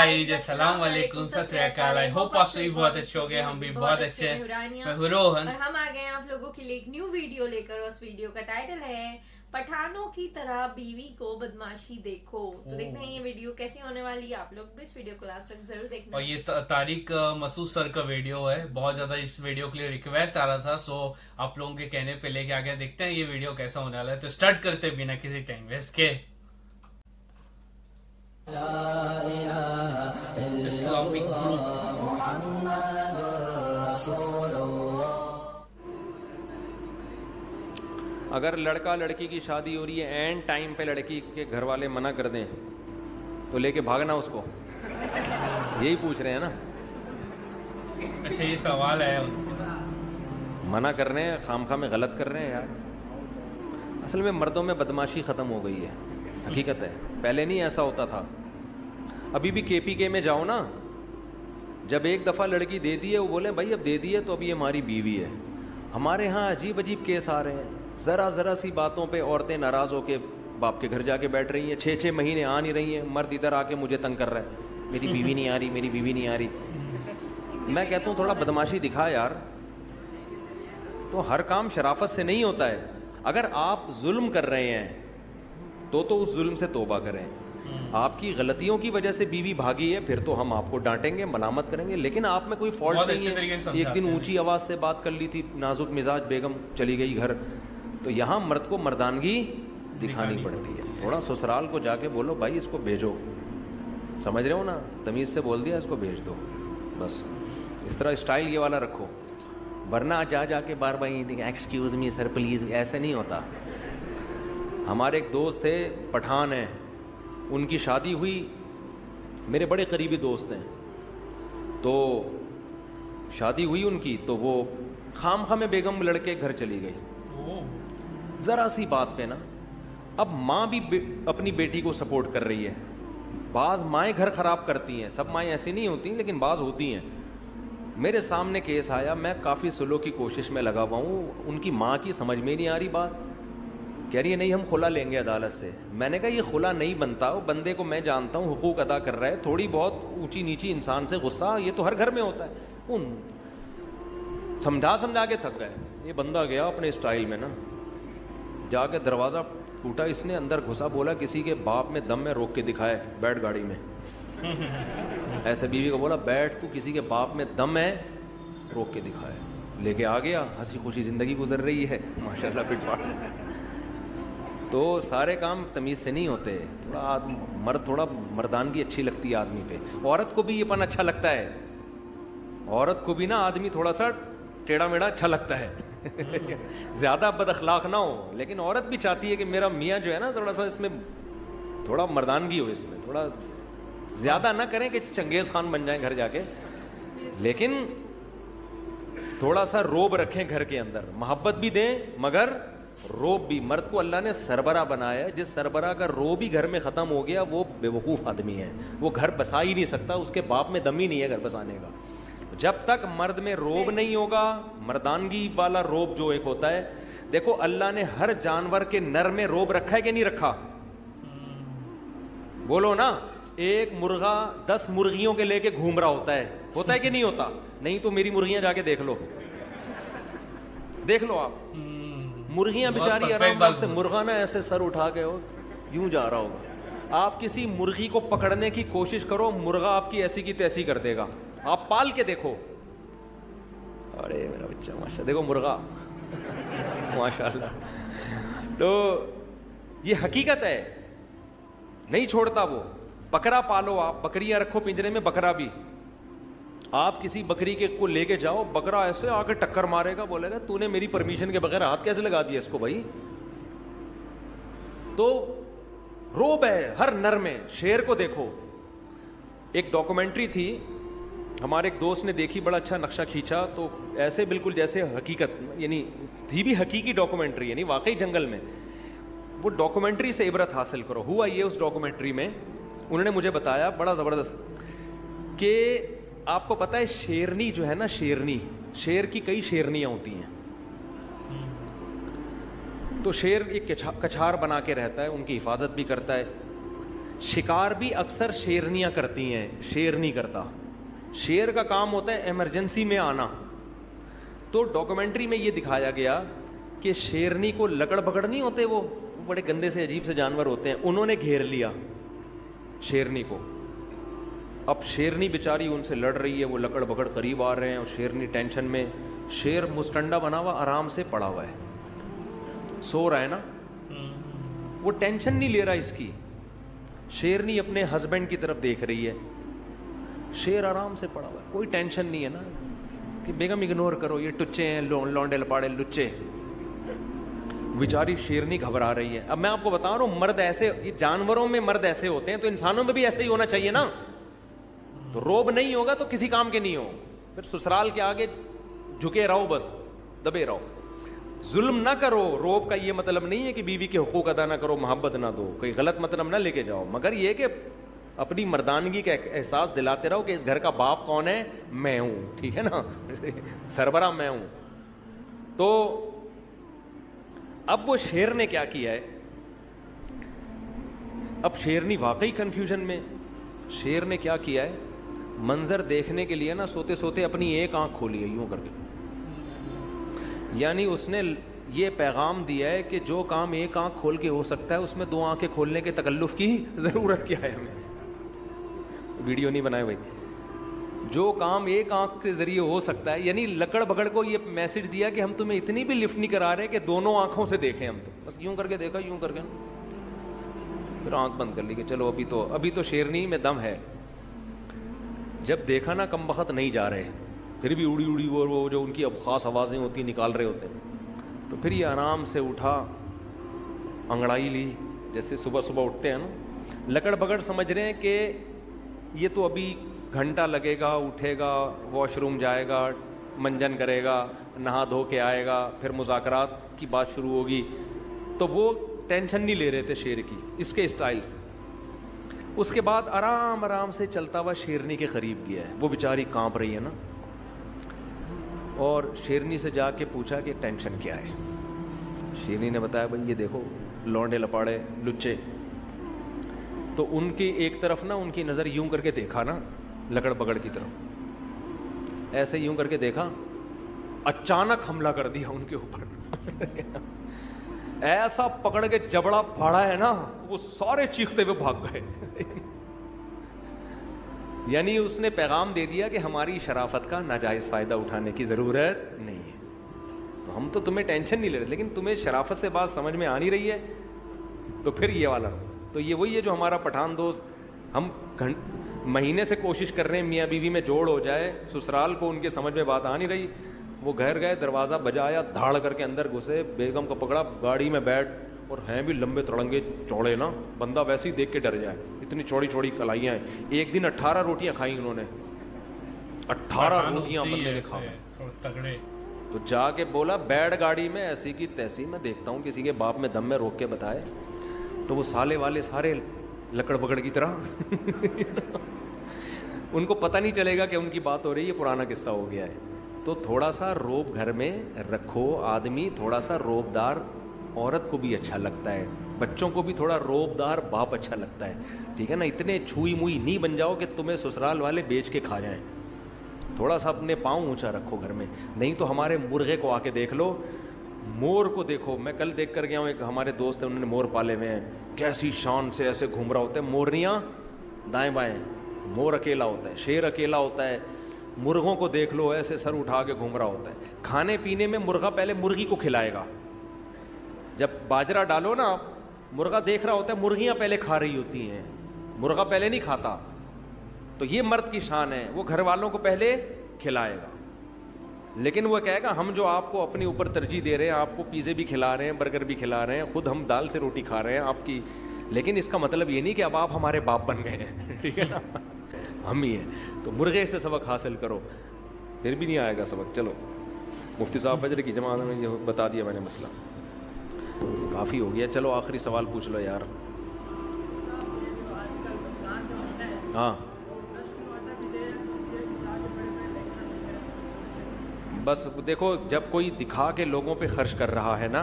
Guys, अस्सलाम वालेकुम, सत श्री अकाल। आई होप आप सभी बहुत अच्छे होंगे, हम भी बहुत अच्छे हैं। मैं हूं रोहन और हम आ गए हैं आप लोगों के लिए एक न्यू वीडियो लेकर। उस वीडियो का टाइटल है पठानों की तरह बीवी को बदमाशी देखो। तो देखते हैं ये वीडियो कैसी होने वाली है। आप लोग भी इस वीडियो को लास्ट तक जरूर देखना। और ये तारिक मसूद सर का वीडियो है। बहुत ज्यादा इस वीडियो के लिए रिक्वेस्ट आ रहा था, सो आप लोगों के कहने पे लेके आ गया। देखते हैं ये वीडियो कैसा होने वाला है। तो स्टार्ट करते हैं बिना किसी टाइम वेस्ट के। इस्लामिक ग्रुप अगर लड़का लड़की की शादी हो रही है, एंड टाइम पे लड़की के घर वाले मना कर दें तो लेके भागना उसको, यही पूछ रहे हैं ना। अच्छा, ये सवाल है। मना कर रहे हैं, खामखा में गलत कर रहे हैं यार। असल में मर्दों में बदमाशी ख़त्म हो गई है, हकीकत है। पहले नहीं ऐसा होता था। अभी भी KPK में जाओ ना, जब एक दफ़ा लड़की दे दी है, वो बोले भाई अब दे दी है तो अब ये हमारी बीवी है। हमारे यहाँ अजीब अजीब केस आ रहे हैं। ज़रा सी बातों पे औरतें नाराज़ होकर बाप के घर जाके बैठ रही हैं। 6-6 महीने आ नहीं रही हैं, मर्द इधर आके मुझे तंग कर रहा है, मेरी बीवी नहीं आ रही, मेरी बीवी नहीं आ रही। मैं कहता हूँ थोड़ा बदमाशी दिखा यार। तो हर काम शराफत से नहीं होता है। अगर आप जुल्म कर रहे हैं तो उस जुल्म से तौबा करें। आपकी गलतियों की वजह से बीवी भागी है, फिर तो हम आपको डांटेंगे, मलामत करेंगे, लेकिन आप में कोई फॉल्ट नहीं है। एक दिन ऊंची आवाज़ से बात कर ली थी, नाजुक मिजाज बेगम चली गई घर। तो यहाँ मर्द को मर्दानगी दिखानी पड़ती है। थोड़ा ससुराल को जाके बोलो भाई इसको भेजो, समझ रहे हो ना, तमीज़ से बोल दिया इसको भेज दो, बस इस तरह स्टाइल ये वाला रखो। वरना जाके बार बार एक्सक्यूज़ मी सर प्लीज़, ऐसे नहीं होता। हमारे एक दोस्त थे, पठान हैं, उनकी शादी हुई, मेरे बड़े करीबी दोस्त हैं। तो शादी हुई उनकी, तो वो खामखा में बेगम लड़के घर चली गई। ज़रा सी बात पे ना, अब माँ भी अपनी बेटी को सपोर्ट कर रही है। बाज़ माएँ घर ख़राब करती हैं, सब माएँ ऐसी नहीं होती, लेकिन बाज़ होती हैं। मेरे सामने केस आया, मैं काफ़ी सुलह की कोशिश में लगा हुआ हूँ। उनकी माँ की समझ में नहीं आ रही बात, कह रही है नहीं हम खुला लेंगे अदालत से। मैंने कहा ये खुला नहीं बनता, वो बंदे को मैं जानता हूँ, हुकूक अदा कर रहा है, थोड़ी बहुत ऊंची नीची इंसान से गुस्सा ये तो हर घर में होता है। उन समझा के थक गए। ये बंदा गया अपने स्टाइल में ना, जाके दरवाज़ा टूटा, इसने अंदर घुसा, बोला किसी के बाप में दम में रोक के दिखाए, बैठ गाड़ी में। ऐसे बीवी को बोला बैठ, तू किसी के बाप में दम है, रोक के दिखाए। लेके आ गया, हंसी खुशी ज़िंदगी गुजर रही है माशाल्लाह, फिटफाट। तो सारे काम तमीज़ से नहीं होते। थोड़ा मर्द, थोड़ा मर्दानगी अच्छी लगती है आदमी पे। औरत को भी ये पन अच्छा लगता है, औरत को भी ना आदमी थोड़ा सा टेढ़ा मेढ़ा अच्छा लगता है। ज़्यादा बदअखलाक ना हो, लेकिन औरत भी चाहती है कि मेरा मियाँ जो है ना, थोड़ा सा इसमें थोड़ा मर्दानगी हो, इसमें थोड़ा ज़्यादा ना करें कि चंगेज़ खान बन जाए घर जाके, लेकिन थोड़ा सा रोब रखें घर के अंदर, मोहब्बत भी दें मगर रोब भी। मर्द को अल्लाह ने सरबरा बनाया है, जिस सरबरा का रोब ही घर में ख़त्म हो गया वो बेवकूफ़ आदमी है, वो घर बसा ही नहीं सकता, उसके बाप में दम ही नहीं है घर बसाने का। जब तक मर्द में रोब नहीं होगा, मर्दानगी वाला रोब जो एक होता है, देखो अल्लाह ने हर जानवर के नर में रोब रखा है कि नहीं रखा, बोलो ना। एक मुर्गा 10 मुर्गियों के लेके घूम रहा होता है कि नहीं होता? नहीं तो मेरी मुर्गियां जाके देख लो आप। मुर्गियां बेचारी आराम से, मुर्गा ना ऐसे सर उठा के हो यूं जा रहा होगा। आप किसी मुर्गी को पकड़ने की कोशिश करो, मुर्गा आपकी ऐसी की तैसी कर देगा। आप पाल के देखो, अरे मेरा बच्चा माशा, देखो मुर्गा माशाल्लाह। तो ये हकीकत है, नहीं छोड़ता वो। बकरा पालो आप, बकरियां रखो पिंजरे में, बकरा भी। आप किसी बकरी के को लेके जाओ, बकरा ऐसे आके टक्कर मारेगा, बोलेगा तूने मेरी परमिशन के बगैर हाथ कैसे लगा दिया इसको भाई। तो रोब है हर नर में। शेर को देखो, एक डॉक्यूमेंट्री थी, हमारे एक दोस्त ने देखी, बड़ा अच्छा नक्शा खींचा, तो ऐसे बिल्कुल जैसे हकीकत, यानी थी भी हकीकी डॉक्यूमेंट्री, यानी वाकई जंगल में। वो डॉक्यूमेंट्री से इबरत हासिल करो। हुआ ये, उस डॉक्यूमेंट्री में उन्होंने मुझे बताया बड़ा ज़बरदस्त, कि आपको पता है शेरनी जो है ना, शेरनी, शेर की कई शेरनियाँ होती हैं। तो शेर एक कछार बना के रहता है, उनकी हिफाजत भी करता है। शिकार भी अक्सर शेरनियां करती हैं, शेर नहीं करता। शेर का काम होता है इमरजेंसी में आना। तो डॉक्यूमेंट्री में ये दिखाया गया कि शेरनी को लकड़ पकड़ नहीं होते, वो बड़े गंदे से अजीब से जानवर होते हैं, उन्होंने घेर लिया शेरनी को। अब शेरनी बेचारी उनसे लड़ रही है, वो लकड़ पकड़ करीब आ रहे हैं और शेरनी टेंशन में, शेर मुस्टंडा बना हुआ आराम से पड़ा हुआ है, सो रहा है ना, वो टेंशन नहीं ले रहा इसकी। शेरनी अपने हस्बैंड की तरफ देख रही है, शेर आराम से पड़ा हुआ है, कोई टेंशन नहीं है ना कि बेगम इग्नोर करो, ये टुच्चे हैं, लौंडे लपाड़े लुच्चे। बेचारी शेरनी घबरा रही है। अब मैं आपको बता रहा हूँ, मर्द ऐसे, ये जानवरों में मर्द ऐसे होते हैं, तो इंसानों में भी ऐसे ही होना चाहिए ना। तो रोब नहीं होगा तो किसी काम के नहीं हो, फिर ससुराल के आगे झुके रहो, बस दबे रहो, जुल्म ना करो। रोब का ये मतलब नहीं है कि बीवी के हुकूक अदा ना करो, मोहब्बत ना दो, कोई गलत मतलब ना लेके जाओ, मगर ये कि अपनी मर्दानगी का एहसास दिलाते रहो कि इस घर का बाप कौन है, मैं हूं, ठीक है ना, सरबरा मैं हूं। तो अब वो शेर ने क्या किया है, अब शेरनी वाकई कंफ्यूजन में। शेर ने क्या किया है, मंजर देखने के लिए ना सोते सोते अपनी एक आंख खोली है यूं करके, यानी उसने ये पैगाम दिया है कि जो काम एक आंख खोल के हो सकता है, उसमें दो आंखें खोलने के तकल्लुफ की ज़रूरत क्या है हमें। वीडियो नहीं बनाए भाई। जो काम एक आंख के ज़रिए हो सकता है, यानी लकड़ बकड़ को ये मैसेज दिया कि हम तुम्हें इतनी भी लिफ्ट नहीं करा रहे कि दोनों आंखों से देखें हम, तो बस यूं करके देखा, यूं करके फिर आंख बंद कर ली कि चलो अभी तो शेरनी में दम है। जब देखा ना कम वक्त नहीं जा रहे, फिर भी उड़ी उड़ी वो जो उनकी अब ख़ास आवाज़ें होती निकाल रहे होते हैं, तो फिर ये आराम से उठा, अंगड़ाई ली, जैसे सुबह सुबह उठते हैं ना। लकड़ बकड़ समझ रहे हैं कि ये तो अभी घंटा लगेगा, उठेगा, वॉशरूम जाएगा, मंजन करेगा, नहा धो के आएगा, फिर मुज़ाकरात की बात शुरू होगी, तो वो टेंशन नहीं ले रहे थे शेर की, इसके स्टाइल से। उसके बाद आराम आराम से चलता हुआ शेरनी के करीब गया है, वो बेचारी कांप रही है ना, और शेरनी से जाके पूछा कि टेंशन क्या है। शेरनी ने बताया, भाई ये देखो लौंडे लपाड़े लुच्चे। तो उनकी एक तरफ ना, उनकी नज़र यूं करके देखा ना लकड़ पकड़ की तरफ, ऐसे यूं करके देखा, अचानक हमला कर दिया उनके ऊपर ऐसा पकड़ के जबड़ा फाड़ा है ना, वो सारे चीखते हुए भाग गए यानी उसने पैगाम दे दिया कि हमारी शराफत का नाजायज़ फ़ायदा उठाने की ज़रूरत नहीं है, तो हम तो तुम्हें टेंशन नहीं ले रहे, लेकिन तुम्हें शराफत से बात समझ में आ नहीं रही है, तो फिर ये वाला। तो ये वही है जो हमारा पठान दोस्त, हम महीने से कोशिश कर रहे हैं मियाँ बीवी में जोड़ हो जाए, ससुराल को उनके समझ में बात आ नहीं रही। वो घर गए, दरवाज़ा बजाया, धाड़ करके अंदर घुसे, बेगम को पकड़ा, गाड़ी में बैठ, और हैं भी लंबे तड़ंगे चौड़े ना, बंदा वैसे ही देख के डर जाए, इतनी चौड़ी चौड़ी कलाइयाँ हैं। एक दिन 18 रोटियाँ खाई उन्होंने, 18 रोटियाँ बंदे ने खाई, तगड़े। तो जाके बोला बैठ गाड़ी में, ऐसी की तैसी, मैं देखता हूँ किसी के बाप में दम में रोक के बताए। तो वो साले वाले सारे लकड़ पकड़ की तरह उनको पता नहीं चलेगा कि उनकी बात हो रही है, पुराना किस्सा हो गया है। तो थोड़ा सा रोब घर में रखो, आदमी थोड़ा सा रोबदार औरत को भी अच्छा लगता है, बच्चों को भी थोड़ा रोबदार बाप अच्छा लगता है, ठीक है ना। इतने छुई मुई नहीं बन जाओ कि तुम्हें ससुराल वाले बेच के खा जाएं। थोड़ा सा अपने पाँव ऊंचा रखो घर में, नहीं तो हमारे मुर्गे को आके देख लो, मोर को देखो। मैं कल देख कर गया हूँ, एक हमारे दोस्त है, उन्होंने मोर पाले हुए हैं, कैसी शान से ऐसे घूम रहा होता है, मोरनियाँ दाएँ बाएँ, मोर अकेला होता है, शेर अकेला होता है, मुर्गों को देख लो ऐसे सर उठा के घूम रहा होता है। खाने पीने में मुर्गा पहले मुर्गी को खिलाएगा, जब बाजरा डालो ना, मुर्गा देख रहा होता है, मुर्गियाँ पहले खा रही होती हैं, मुर्गा पहले नहीं खाता। तो ये मर्द की शान है, वो घर वालों को पहले खिलाएगा, लेकिन वो कहेगा हम जो आपको अपने ऊपर तरजीह दे रहे हैं, आपको पिज़्ज़े भी खिला रहे हैं, बर्गर भी खिला रहे हैं, खुद हम दाल से रोटी खा रहे हैं आपकी, लेकिन इसका मतलब ये नहीं कि अब आप हमारे बाप बन गए हैं, ठीक है ना, हम ही हैं। तो मुर्गे से सबक हासिल करो, फिर भी नहीं आएगा सबक। चलो मुफ्ती साहब फजर की जमात में ये बता दिया मैंने मसला, काफ़ी हो गया। चलो आखिरी सवाल पूछ लो यार। हाँ बस देखो, जब कोई दिखा के लोगों पे खर्च कर रहा है ना,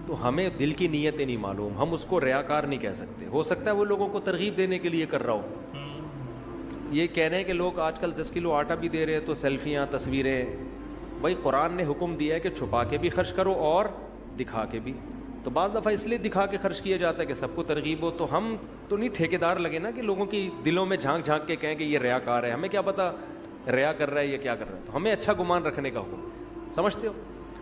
تو ہمیں دل کی نیتیں نہیں معلوم, ہم اس کو ریاکار نہیں کہہ سکتے. ہو سکتا ہے وہ لوگوں کو ترغیب دینے کے لیے کر رہا ہو. یہ کہہ رہے ہیں کہ لوگ آج کل 10 کلو آٹا بھی دے رہے ہیں تو سیلفیاں, تصویریں. بھائی قرآن نے حکم دیا ہے کہ چھپا کے بھی خرچ کرو اور دکھا کے بھی. تو بعض دفعہ اس لیے دکھا کے خرچ کیا جاتا ہے کہ سب کو ترغیب ہو. تو ہم تو نہیں ٹھیکیدار لگے نا کہ لوگوں کی دلوں میں جھانک جھانک کے کہیں کہ یہ ریاکار ہے. ہمیں کیا پتہ ریا کر رہا ہے یا کیا کر رہا ہے. تو ہمیں اچھا گمان رکھنے کا حکم. سمجھتے ہو؟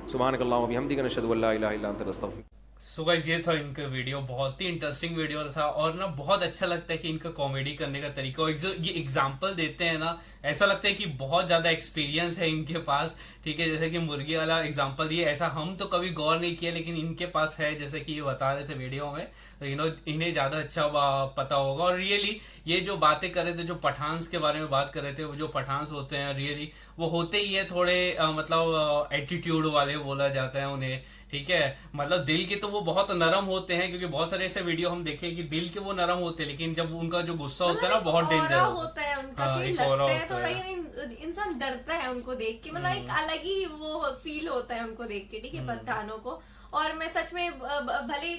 سبحانک اللہم و بحمدک نشہد ان لا الہ الا انت نستغفرک. سو گائز یہ تھا ان کا ویڈیو, بہت ہی انٹرسٹنگ ویڈیو تھا, اور نا بہت اچھا لگتا ہے کہ ان کا کامیڈی کرنے کا طریقہ, اور جو یہ اگزامپل دیتے ہیں نا, ایسا لگتا ہے کہ بہت زیادہ ایکسپیرینس ہے ان کے پاس. ٹھیک ہے, جیسے کہ مرغی والا اگزامپل دیا, ایسا ہم تو کبھی غور نہیں کیا لیکن ان کے پاس ہے, جیسے کہ یہ بتا رہے تھے ویڈیو میں, تو انہیں زیادہ اچھا پتا ہوگا. اور ریئلی یہ جو باتیں کر رہے تھے, جو پٹھانس کے بارے میں بات کر رہے تھے, وہ جو پٹھانس ہوتے ہیں ریئلی وہ ہوتے ہی ہے تھوڑے مطلب ایٹیٹیوڈ والے بولا جاتا ہے انہیں. ٹھیک ہے, مطلب دل کے تو وہ بہت نرم ہوتے ہیں, کیونکہ بہت سارے ایسے ویڈیو ہم دیکھیں کہ دل کے وہ نرم ہوتے ہیں, لیکن جب ان کا جو غصہ ہوتا ہے نا بہت ڈینجر ہوتا ہے ان کا, کہ لگتا ہے تھوڑا, یعنی انسان ڈرتا ہے ان کو دیکھ کے, مطلب ایک الگ ہی وہ فیل ہوتا ہے ان کو دیکھ کے. ٹھیک ہے, پٹھانوں کو. اور میں سچ میں بھلے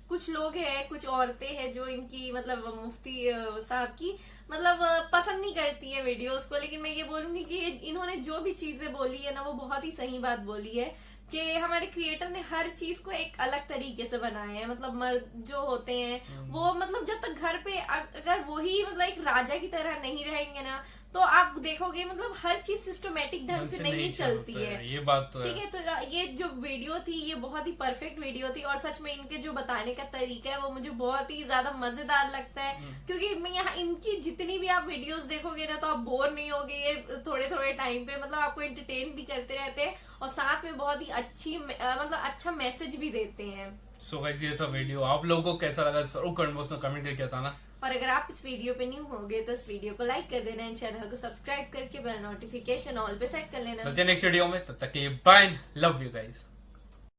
کچھ لوگ ہیں, کچھ عورتیں ہیں جو ان کی مطلب مفتی صاحب کی مطلب پسند نہیں کرتی ہے ویڈیوز کو, لیکن میں یہ بولوں گی کہ انہوں نے جو بھی چیزیں بولی ہے نا وہ بہت ہی صحیح بات بولی ہے, کہ ہمارے کریٹر نے ہر چیز کو ایک الگ طریقے سے بنایا ہے. مطلب مرد جو ہوتے ہیں وہ مطلب جب تک گھر پہ اگر وہی مطلب ایک راجا کی طرح نہیں رہیں گے نا, تو آپ دیکھو گے مطلب ہر چیز سسٹمیٹک ڈھنگ سے نہیں چلتی ہے. یہ بات تو ٹھیک ہے, تو یہ جو ویڈیو تھی یہ بہت ہی پرفیکٹ ویڈیو تھی, اور سچ میں ان کے جو بتانے کا طریقہ ہے وہ مجھے بہت ہی زیادہ مزیدار لگتا ہے, کیونکہ میں یہاں ان کی جتنی بھی آپ ویڈیوز دیکھو گے نا تو آپ بور نہیں ہوگے. یہ تھوڑے تھوڑے ٹائم پہ مطلب آپ کو انٹرٹین بھی کرتے رہتے ہیں, اور ساتھ میں بہت ہی اچھی مطلب اچھا میسج بھی دیتے ہیں. سو گائز یہ تھا ویڈیو, آپ لوگوں کو کیسا لگا ضرور کمنٹ باکس میں کمنٹ کر کے بتانا. اور اگر آپ اس ویڈیو پہ نیو ہوگے تو اس ویڈیو کو لائک کر دینا, چینل کو سبسکرائب کر کے بیل نوٹیفیکیشن آل پہ سیٹ کر لینا. چلتے ہیں نیکسٹ ویڈیو میں, تب تک کے لیے بائے, لو یو گائز.